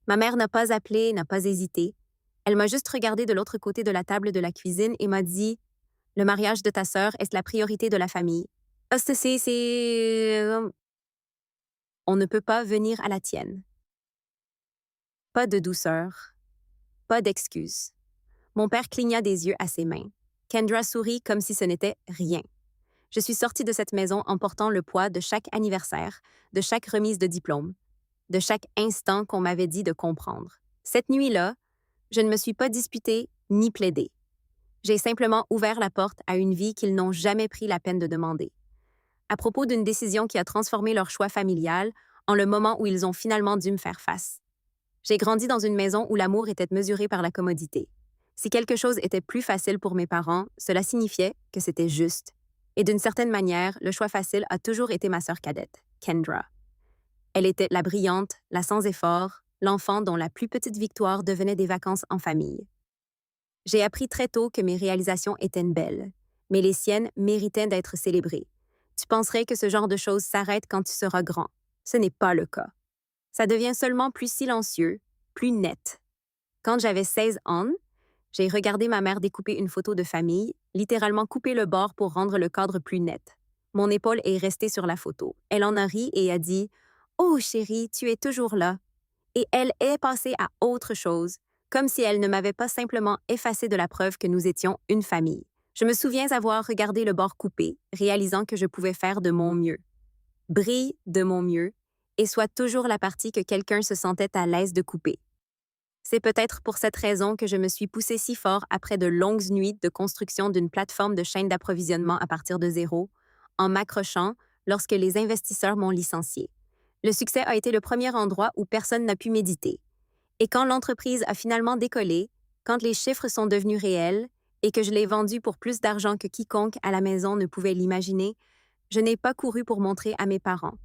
Ma mère n'a pas appelé, n'a pas hésité. Elle m'a juste regardé de l'autre côté de la table de la cuisine et m'a dit: le mariage de ta sœur est la priorité de la famille. Ah, on ne peut pas venir à la tienne. Pas de douceur, pas d'excuses. Mon père cligna des yeux à ses mains. Kendra sourit comme si ce n'était rien. Je suis sortie de cette maison en portant le poids de chaque anniversaire, de chaque remise de diplôme, de chaque instant qu'on m'avait dit de comprendre. Cette nuit-là, je ne me suis pas disputée ni plaidée. J'ai simplement ouvert la porte à une vie qu'ils n'ont jamais pris la peine de demander. À propos d'une décision qui a transformé leur choix familial en le moment où ils ont finalement dû me faire face. J'ai grandi dans une maison où l'amour était mesuré par la commodité. Si quelque chose était plus facile pour mes parents, cela signifiait que c'était juste. Et d'une certaine manière, le choix facile a toujours été ma sœur cadette, Kendra. Elle était la brillante, la sans effort, l'enfant dont la plus petite victoire devenait des vacances en famille. J'ai appris très tôt que mes réalisations étaient belles, mais les siennes méritaient d'être célébrées. Tu penserais que ce genre de choses s'arrête quand tu seras grand. Ce n'est pas le cas. Ça devient seulement plus silencieux, plus net. Quand j'avais 16 ans, j'ai regardé ma mère découper une photo de famille, littéralement couper le bord pour rendre le cadre plus net. Mon épaule est restée sur la photo. Elle en a ri et a dit: «Oh chérie, tu es toujours là.» Et elle est passée à autre chose, comme si elle ne m'avait pas simplement effacé de la preuve que nous étions une famille. Je me souviens avoir regardé le bord coupé, réalisant que je pouvais faire de mon mieux. Brille de mon mieux, et soit toujours la partie que quelqu'un se sentait à l'aise de couper. C'est peut-être pour cette raison que je me suis poussée si fort après de longues nuits de construction d'une plateforme de chaîne d'approvisionnement à partir de zéro, en m'accrochant lorsque les investisseurs m'ont licencié. Le succès a été le premier endroit où personne n'a pu méditer. Et quand l'entreprise a finalement décollé, quand les chiffres sont devenus réels et que je l'ai vendue pour plus d'argent que quiconque à la maison ne pouvait l'imaginer, je n'ai pas couru pour montrer à mes parents.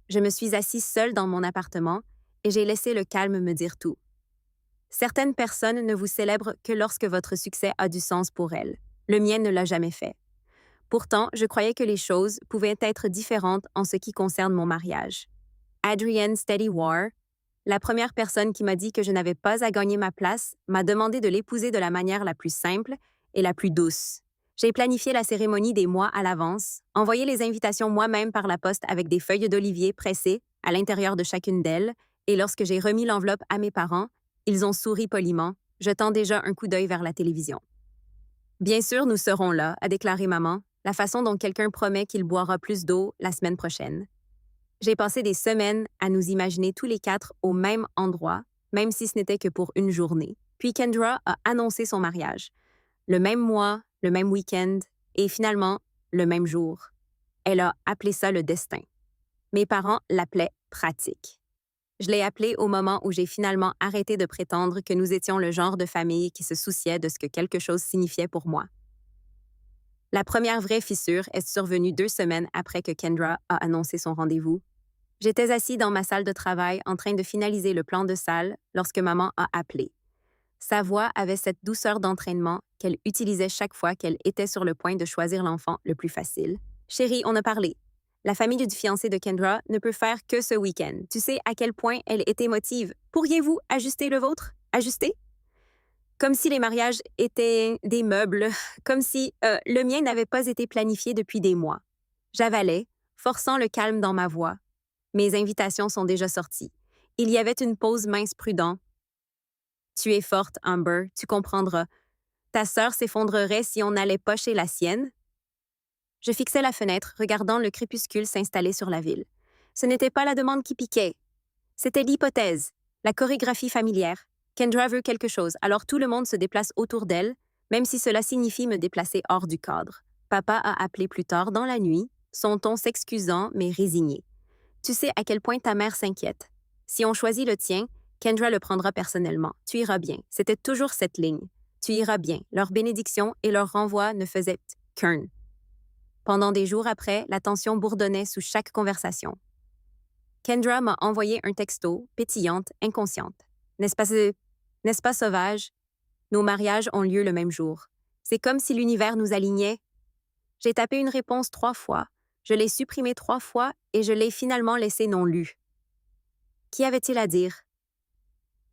Je me suis assise seule dans mon appartement et j'ai laissé le calme me dire tout. Certaines personnes ne vous célèbrent que lorsque votre succès a du sens pour elles. Le mien ne l'a jamais fait. Pourtant, je croyais que les choses pouvaient être différentes en ce qui concerne mon mariage. Adrienne Steadywar, la première personne qui m'a dit que je n'avais pas à gagner ma place, m'a demandé de l'épouser de la manière la plus simple et la plus douce. J'ai planifié la cérémonie des mois à l'avance, envoyé les invitations moi-même par la poste avec des feuilles d'olivier pressées à l'intérieur de chacune d'elles, et lorsque j'ai remis l'enveloppe à mes parents, ils ont souri poliment, jetant déjà un coup d'œil vers la télévision. Bien sûr, nous serons là, a déclaré maman, la façon dont quelqu'un promet qu'il boira plus d'eau la semaine prochaine. J'ai passé des semaines à nous imaginer tous les quatre au même endroit, même si ce n'était que pour une journée. Puis Kendra a annoncé son mariage. Le même mois, le même week-end, et finalement, le même jour. Elle a appelé ça le destin. Mes parents l'appelaient pratique. Je l'ai appelé au moment où j'ai finalement arrêté de prétendre que nous étions le genre de famille qui se souciait de ce que quelque chose signifiait pour moi. La première vraie fissure est survenue 2 semaines après que Kendra a annoncé son rendez-vous. J'étais assis dans ma salle de travail en train de finaliser le plan de salle lorsque maman a appelé. Sa voix avait cette douceur d'entraînement qu'elle utilisait chaque fois qu'elle était sur le point de choisir l'enfant le plus facile. Chérie, on a parlé. La famille du fiancé de Kendra ne peut faire que ce week-end. Tu sais à quel point elle est émotive. Pourriez-vous ajuster le vôtre? Ajuster? Comme si les mariages étaient des meubles, comme si le mien n'avait pas été planifié depuis des mois. J'avalais, forçant le calme dans ma voix. Mes invitations sont déjà sorties. Il y avait une pause mince prudent. Tu es forte, Amber, tu comprendras. Ta sœur s'effondrerait si on n'allait pas chez la sienne. Je fixais la fenêtre, regardant le crépuscule s'installer sur la ville. Ce n'était pas la demande qui piquait. C'était l'hypothèse, la chorégraphie familière. Kendra veut quelque chose, alors tout le monde se déplace autour d'elle, même si cela signifie me déplacer hors du cadre. Papa a appelé plus tard dans la nuit, son ton s'excusant mais résigné. Tu sais à quel point ta mère s'inquiète. Si on choisit le tien, Kendra le prendra personnellement. Tu iras bien. C'était toujours cette ligne. Tu iras bien. Leur bénédiction et leur renvoi ne faisaient qu'un. Pendant des jours après, la tension bourdonnait sous chaque conversation. Kendra m'a envoyé un texto, pétillante, inconsciente. N'est-ce pas sauvage? Nos mariages ont lieu le même jour. C'est comme si l'univers nous alignait. J'ai tapé une réponse 3 fois, je l'ai supprimée 3 fois et je l'ai finalement laissée non lue. Qu'y avait-il à dire?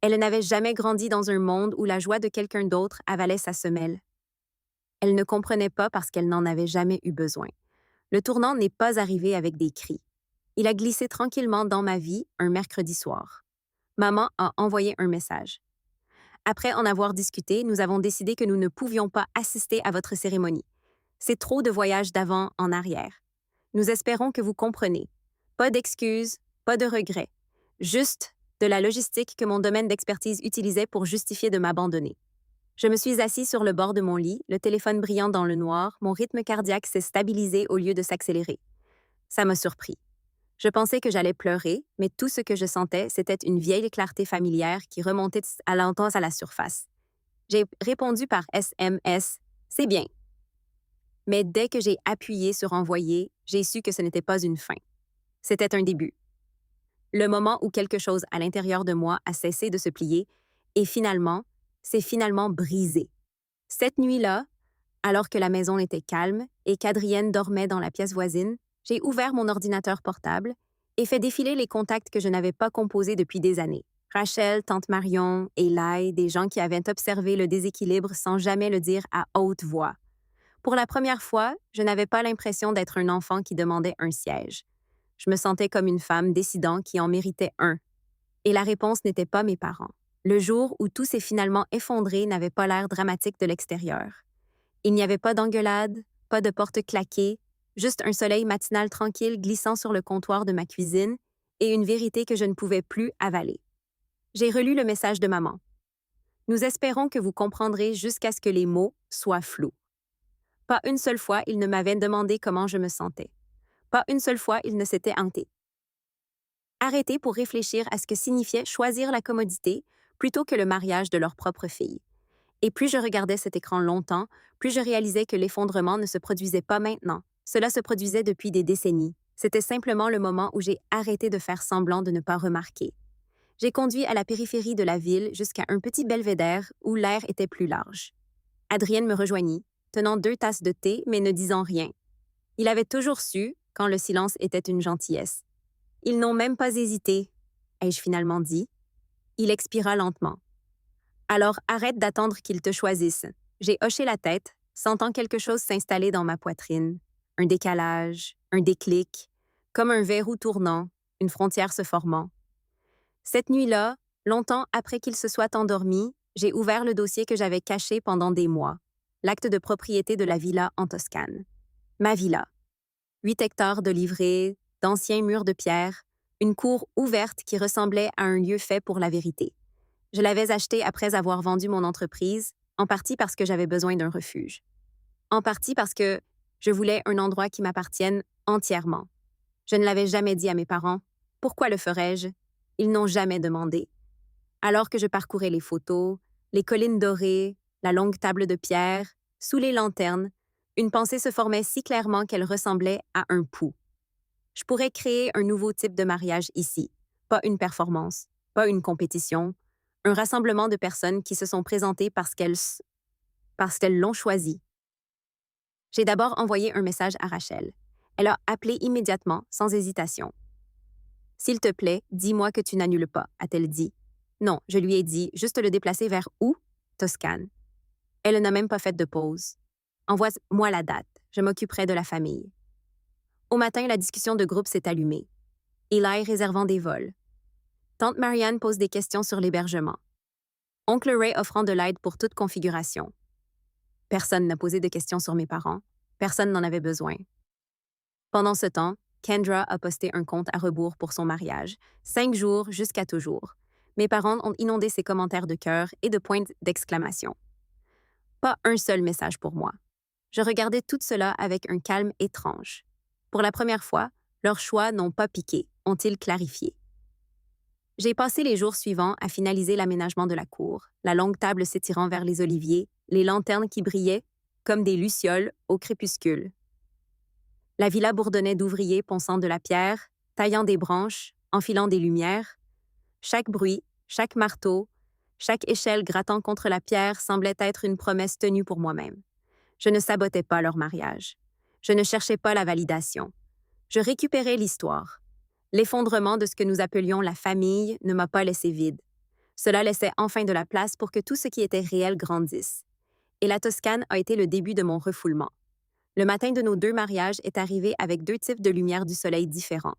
Elle n'avait jamais grandi dans un monde où la joie de quelqu'un d'autre avalait sa semelle. Elle ne comprenait pas parce qu'elle n'en avait jamais eu besoin. Le tournant n'est pas arrivé avec des cris. Il a glissé tranquillement dans ma vie un mercredi soir. Maman a envoyé un message. Après en avoir discuté, nous avons décidé que nous ne pouvions pas assister à votre cérémonie. C'est trop de voyages d'avant en arrière. Nous espérons que vous comprenez. Pas d'excuses, pas de regrets. Juste de la logistique que mon domaine d'expertise utilisait pour justifier de m'abandonner. Je me suis assis sur le bord de mon lit, le téléphone brillant dans le noir, mon rythme cardiaque s'est stabilisé au lieu de s'accélérer. Ça m'a surpris. Je pensais que j'allais pleurer, mais tout ce que je sentais, c'était une vieille clarté familière qui remontait à l'entendre à la surface. J'ai répondu par SMS, c'est bien. Mais dès que j'ai appuyé sur envoyer, j'ai su que ce n'était pas une fin. C'était un début. Le moment où quelque chose à l'intérieur de moi a cessé de se plier et c'est finalement brisé. Cette nuit-là, alors que la maison était calme et qu'Adrienne dormait dans la pièce voisine, j'ai ouvert mon ordinateur portable et fait défiler les contacts que je n'avais pas composés depuis des années. Rachel, Tante Marion, Eli, des gens qui avaient observé le déséquilibre sans jamais le dire à haute voix. Pour la première fois, je n'avais pas l'impression d'être un enfant qui demandait un siège. Je me sentais comme une femme décidant qui en méritait un. Et la réponse n'était pas mes parents. Le jour où tout s'est finalement effondré n'avait pas l'air dramatique de l'extérieur. Il n'y avait pas d'engueulade, pas de porte claquée, juste un soleil matinal tranquille glissant sur le comptoir de ma cuisine et une vérité que je ne pouvais plus avaler. J'ai relu le message de maman. Nous espérons que vous comprendrez jusqu'à ce que les mots soient flous. Pas une seule fois il ne m'avait demandé comment je me sentais. Pas une seule fois il ne s'était hanté. Arrêté pour réfléchir à ce que signifiait choisir la commodité plutôt que le mariage de leur propre fille. Et plus je regardais cet écran longtemps, plus je réalisais que l'effondrement ne se produisait pas maintenant. Cela se produisait depuis des décennies. C'était simplement le moment où j'ai arrêté de faire semblant de ne pas remarquer. J'ai conduit à la périphérie de la ville jusqu'à un petit belvédère où l'air était plus large. Adrienne me rejoignit, tenant 2 tasses de thé mais ne disant rien. Il avait toujours su quand le silence était une gentillesse. Ils n'ont même pas hésité, ai-je finalement dit. Il expira lentement. Alors arrête d'attendre qu'ils te choisissent. J'ai hoché la tête, sentant quelque chose s'installer dans ma poitrine. Un décalage, un déclic, comme un verrou tournant, une frontière se formant. Cette nuit-là, longtemps après qu'il se soit endormi, j'ai ouvert le dossier que j'avais caché pendant des mois, l'acte de propriété de la villa en Toscane. Ma villa. 8 hectares de livrées, d'anciens murs de pierre, une cour ouverte qui ressemblait à un lieu fait pour la vérité. Je l'avais acheté après avoir vendu mon entreprise, en partie parce que j'avais besoin d'un refuge. En partie parce que je voulais un endroit qui m'appartienne entièrement. Je ne l'avais jamais dit à mes parents. Pourquoi le ferais-je? Ils n'ont jamais demandé. Alors que je parcourais les photos, les collines dorées, la longue table de pierre, sous les lanternes, une pensée se formait si clairement qu'elle ressemblait à un pouls. Je pourrais créer un nouveau type de mariage ici. Pas une performance, pas une compétition, un rassemblement de personnes qui se sont présentées parce qu'elles l'ont choisi. J'ai d'abord envoyé un message à Rachel. Elle a appelé immédiatement, sans hésitation. « S'il te plaît, dis-moi que tu n'annules pas », a-t-elle dit. Non, je lui ai dit, juste le déplacer vers où? Toscane. Elle n'a même pas fait de pause. Envoie-moi la date, je m'occuperai de la famille. Au matin, la discussion de groupe s'est allumée. Eli réservant des vols. Tante Marianne pose des questions sur l'hébergement. Oncle Ray offrant de l'aide pour toute configuration. Personne n'a posé de questions sur mes parents. Personne n'en avait besoin. Pendant ce temps, Kendra a posté un compte à rebours pour son mariage, 5 jours jusqu'à toujours. Mes parents ont inondé ses commentaires de cœur et de pointes d'exclamation. Pas un seul message pour moi. Je regardais tout cela avec un calme étrange. Pour la première fois, leurs choix n'ont pas piqué, ont-ils clarifié. J'ai passé les jours suivants à finaliser l'aménagement de la cour, la longue table s'étirant vers les oliviers, les lanternes qui brillaient comme des lucioles au crépuscule. La villa bourdonnait d'ouvriers ponçant de la pierre, taillant des branches, enfilant des lumières. Chaque bruit, chaque marteau, chaque échelle grattant contre la pierre semblait être une promesse tenue pour moi-même. Je ne sabotais pas leur mariage. Je ne cherchais pas la validation. Je récupérais l'histoire. L'effondrement de ce que nous appelions la famille ne m'a pas laissé vide. Cela laissait enfin de la place pour que tout ce qui était réel grandisse. Et la Toscane a été le début de mon refoulement. Le matin de nos 2 mariages est arrivé avec 2 types de lumière du soleil différents.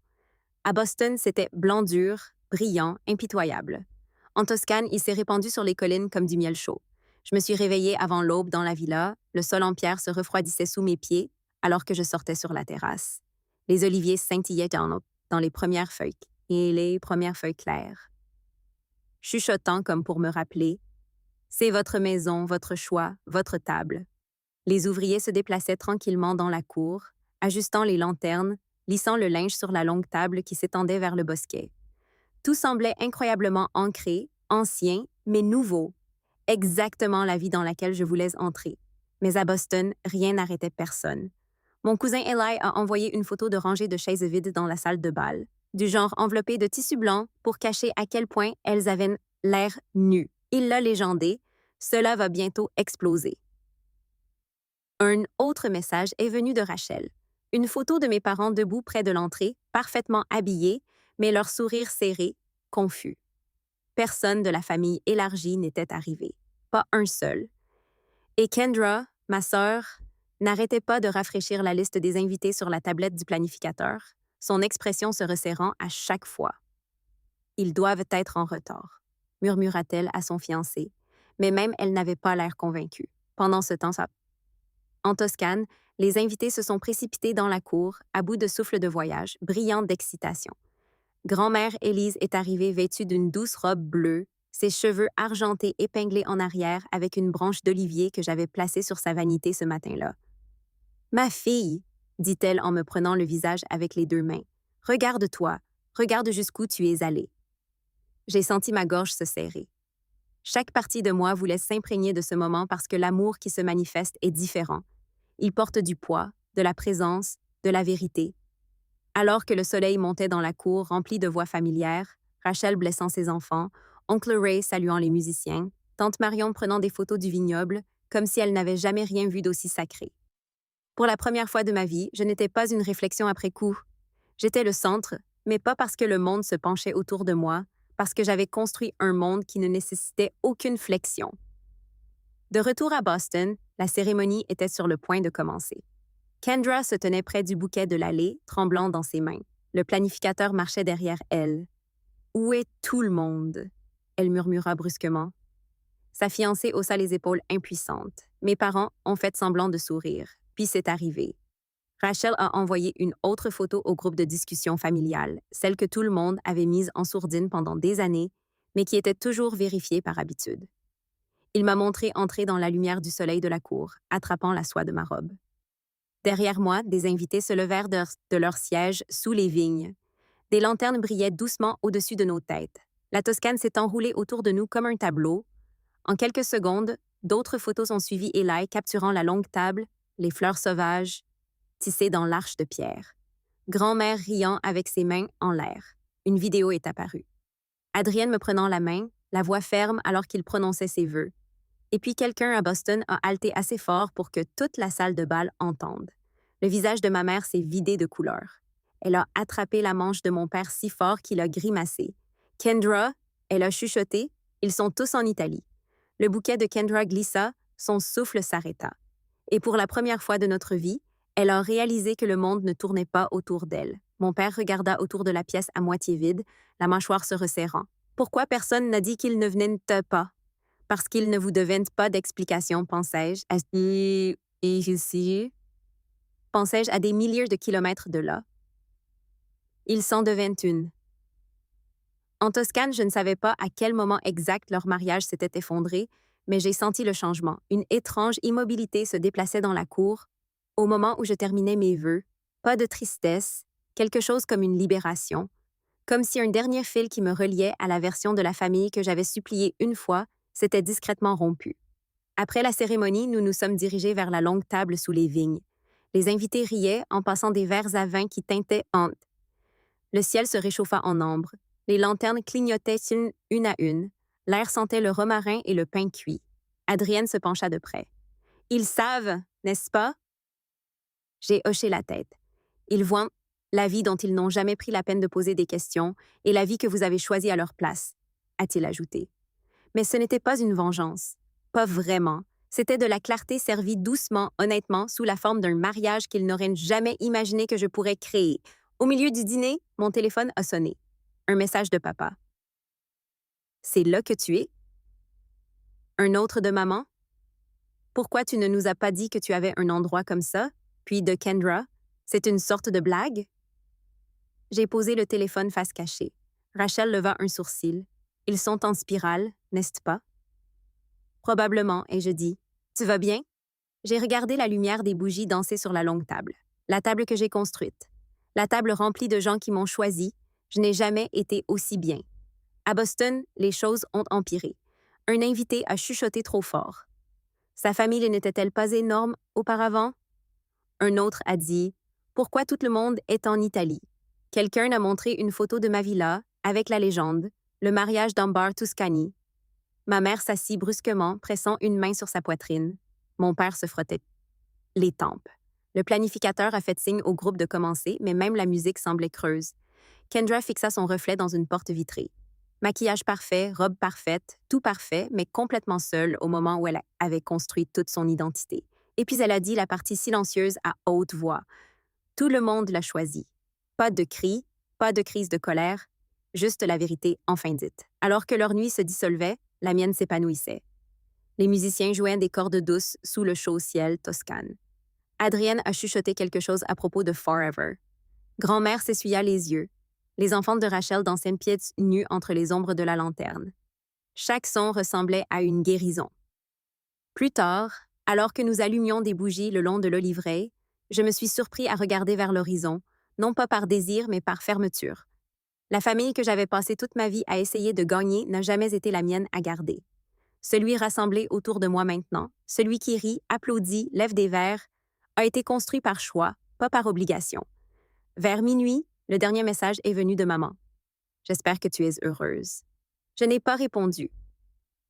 À Boston, c'était blanc dur, brillant, impitoyable. En Toscane, il s'est répandu sur les collines comme du miel chaud. Je me suis réveillée avant l'aube dans la villa, le sol en pierre se refroidissait sous mes pieds alors que je sortais sur la terrasse. Les oliviers scintillaient dans les premières feuilles et les premières feuilles claires. Chuchotant comme pour me rappeler, c'est votre maison, votre choix, votre table. Les ouvriers se déplaçaient tranquillement dans la cour, ajustant les lanternes, lissant le linge sur la longue table qui s'étendait vers le bosquet. Tout semblait incroyablement ancré, ancien, mais nouveau. Exactement la vie dans laquelle je voulais entrer. Mais à Boston, rien n'arrêtait personne. Mon cousin Eli a envoyé une photo de rangée de chaises vides dans la salle de bal, du genre enveloppée de tissu blanc pour cacher à quel point elles avaient l'air nues. Il l'a légendé, cela va bientôt exploser. Un autre message est venu de Rachel. Une photo de mes parents debout près de l'entrée, parfaitement habillés, mais leur sourire serré, confus. Personne de la famille élargie n'était arrivé. Pas un seul. Et Kendra, ma sœur, n'arrêtait pas de rafraîchir la liste des invités sur la tablette du planificateur, son expression se resserrant à chaque fois. « Ils doivent être en retard », murmura-t-elle à son fiancé, mais même elle n'avait pas l'air convaincue. Pendant ce temps, en Toscane, les invités se sont précipités dans la cour, à bout de souffle de voyage, brillants d'excitation. Grand-mère Élise est arrivée vêtue d'une douce robe bleue, ses cheveux argentés épinglés en arrière avec une branche d'olivier que j'avais placée sur sa vanité ce matin-là. « Ma fille, » dit-elle en me prenant le visage avec les 2 mains, « regarde-toi, regarde jusqu'où tu es allée. » J'ai senti ma gorge se serrer. Chaque partie de moi voulait s'imprégner de ce moment parce que l'amour qui se manifeste est différent. Il porte du poids, de la présence, de la vérité. Alors que le soleil montait dans la cour remplie de voix familières, Rachel blessant ses enfants, oncle Ray saluant les musiciens, tante Marion prenant des photos du vignoble, comme si elle n'avait jamais rien vu d'aussi sacré. Pour la première fois de ma vie, je n'étais pas une réflexion après coup. J'étais le centre, mais pas parce que le monde se penchait autour de moi, parce que j'avais construit un monde qui ne nécessitait aucune flexion. De retour à Boston, la cérémonie était sur le point de commencer. Kendra se tenait près du bouquet de l'allée, tremblant dans ses mains. Le planificateur marchait derrière elle. « Où est tout le monde? » Elle murmura brusquement. Sa fiancée haussa les épaules impuissante. Mes parents ont fait semblant de sourire, puis c'est arrivé. Rachel a envoyé une autre photo au groupe de discussion familiale, celle que tout le monde avait mise en sourdine pendant des années, mais qui était toujours vérifiée par habitude. Il m'a montré entrer dans la lumière du soleil de la cour, attrapant la soie de ma robe. Derrière moi, des invités se levèrent de leur siège sous les vignes. Des lanternes brillaient doucement au-dessus de nos têtes. La Toscane s'est enroulée autour de nous comme un tableau. En quelques secondes, d'autres photos ont suivi Eli capturant la longue table, les fleurs sauvages, tissées dans l'arche de pierre. Grand-mère riant avec ses mains en l'air. Une vidéo est apparue. Adrienne me prenant la main, la voix ferme alors qu'il prononçait ses vœux. Et puis quelqu'un à Boston a halté assez fort pour que toute la salle de bal entende. Le visage de ma mère s'est vidé de couleur. Elle a attrapé la manche de mon père si fort qu'il a grimacé. « Kendra », elle a chuchoté, « ils sont tous en Italie ». Le bouquet de Kendra glissa, son souffle s'arrêta. Et pour la première fois de notre vie, elle a réalisé que le monde ne tournait pas autour d'elle. Mon père regarda autour de la pièce à moitié vide, la mâchoire se resserrant. « Pourquoi personne n'a dit qu'il ne venait pas? » « Parce qu'il ne vous devait pas d'explication, pensais-je. Pensais-je à des milliers de kilomètres de là. Ils s'en devaient une. En Toscane, je ne savais pas à quel moment exact leur mariage s'était effondré, mais j'ai senti le changement. Une étrange immobilité se déplaçait dans la cour. Au moment où je terminais mes vœux, pas de tristesse, quelque chose comme une libération, comme si un dernier fil qui me reliait à la version de la famille que j'avais suppliée une fois s'était discrètement rompu. Après la cérémonie, nous nous sommes dirigés vers la longue table sous les vignes. Les invités riaient en passant des verres à vin qui teintaient honte. Le ciel se réchauffa en ambre. Les lanternes clignotaient une à une. L'air sentait le romarin et le pain cuit. Adrienne se pencha de près. « Ils savent, n'est-ce pas? » J'ai hoché la tête. « Ils voient la vie dont ils n'ont jamais pris la peine de poser des questions et la vie que vous avez choisie à leur place, » a-t-il ajouté. Mais ce n'était pas une vengeance. Pas vraiment. C'était de la clarté servie doucement, honnêtement, sous la forme d'un mariage qu'il n'aurait jamais imaginé que je pourrais créer. Au milieu du dîner, mon téléphone a sonné. Un message de papa. C'est là que tu es? Un autre de maman? Pourquoi tu ne nous as pas dit que tu avais un endroit comme ça? Puis de Kendra? C'est une sorte de blague? J'ai posé le téléphone face cachée. Rachel leva un sourcil. Ils sont en spirale, n'est-ce pas? Probablement, et je dis, tu vas bien? J'ai regardé la lumière des bougies danser sur la longue table. La table que j'ai construite. La table remplie de gens qui m'ont choisi. Je n'ai jamais été aussi bien. À Boston, les choses ont empiré. Un invité a chuchoté trop fort. Sa famille n'était-elle pas énorme auparavant? Un autre a dit « Pourquoi tout le monde est en Italie ?» Quelqu'un a montré une photo de ma villa avec la légende « Le mariage d'Ambar Tuscany ». Ma mère s'assit brusquement, pressant une main sur sa poitrine. Mon père se frottait les tempes. Le planificateur a fait signe au groupe de commencer, mais même la musique semblait creuse. Kendra fixa son reflet dans une porte vitrée. Maquillage parfait, robe parfaite, tout parfait, mais complètement seule au moment où elle avait construit toute son identité. Et puis elle a dit la partie silencieuse à haute voix. Tout le monde l'a choisi. Pas de cris, pas de crise de colère, juste la vérité enfin dite. Alors que leur nuit se dissolvait, la mienne s'épanouissait. Les musiciens jouaient des cordes douces sous le chaud ciel toscane. Adrienne a chuchoté quelque chose à propos de Forever. Grand-mère s'essuya les yeux. Les enfants de Rachel dansaient pieds nus entre les ombres de la lanterne. Chaque son ressemblait à une guérison. Plus tard, alors que nous allumions des bougies le long de l'Oliveraie, je me suis surpris à regarder vers l'horizon, non pas par désir, mais par fermeture. La famille que j'avais passé toute ma vie à essayer de gagner n'a jamais été la mienne à garder. Celui rassemblé autour de moi maintenant, celui qui rit, applaudit, lève des verres, a été construit par choix, pas par obligation. Vers minuit, le dernier message est venu de maman. J'espère que tu es heureuse. Je n'ai pas répondu.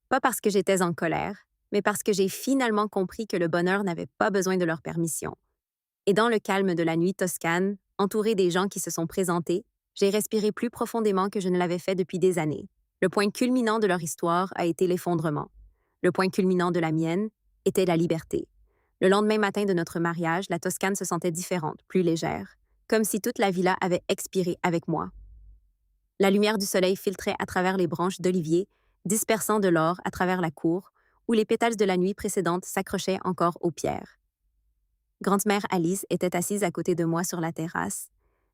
Pas parce que j'étais en colère, mais parce que j'ai finalement compris que le bonheur n'avait pas besoin de leur permission. Et dans le calme de la nuit toscane, entouré des gens qui se sont présentés, j'ai respiré plus profondément que je ne l'avais fait depuis des années. Le point culminant de leur histoire a été l'effondrement. Le point culminant de la mienne était la liberté. Le lendemain matin de notre mariage, la Toscane se sentait différente, plus légère, comme si toute la villa avait expiré avec moi. La lumière du soleil filtrait à travers les branches d'olivier, dispersant de l'or à travers la cour, où les pétales de la nuit précédente s'accrochaient encore aux pierres. Grande-mère Alice était assise à côté de moi sur la terrasse,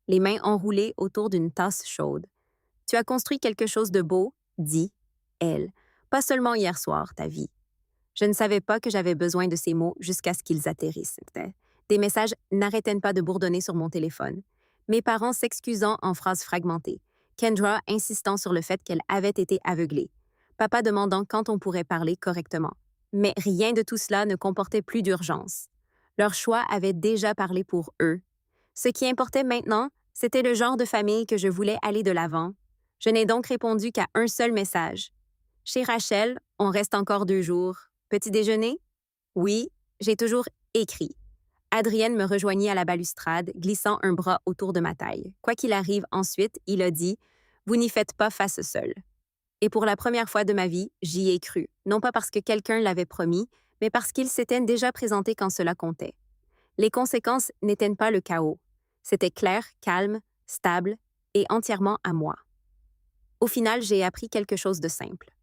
les mains enroulées autour d'une tasse chaude. « Tu as construit quelque chose de beau, dit elle. Pas seulement hier soir, ta vie. » Je ne savais pas que j'avais besoin de ces mots jusqu'à ce qu'ils atterrissent. Des messages n'arrêtaient pas de bourdonner sur mon téléphone. Mes parents s'excusant en phrases fragmentées. Kendra insistant sur le fait qu'elle avait été aveuglée. Papa demandant quand on pourrait parler correctement. Mais rien de tout cela ne comportait plus d'urgence. Leur choix avait déjà parlé pour eux. Ce qui importait maintenant, c'était le genre de famille que je voulais aller de l'avant. Je n'ai donc répondu qu'à un seul message. Chez Rachel, on reste encore 2 jours. Petit déjeuner? Oui, j'ai toujours écrit. Adrienne me rejoignit à la balustrade, glissant un bras autour de ma taille. Quoi qu'il arrive ensuite, il a dit « Vous n'y faites pas face seul ». Et pour la première fois de ma vie, j'y ai cru, non pas parce que quelqu'un l'avait promis, mais parce qu'il s'était déjà présenté quand cela comptait. Les conséquences n'étaient pas le chaos. C'était clair, calme, stable et entièrement à moi. Au final, j'ai appris quelque chose de simple.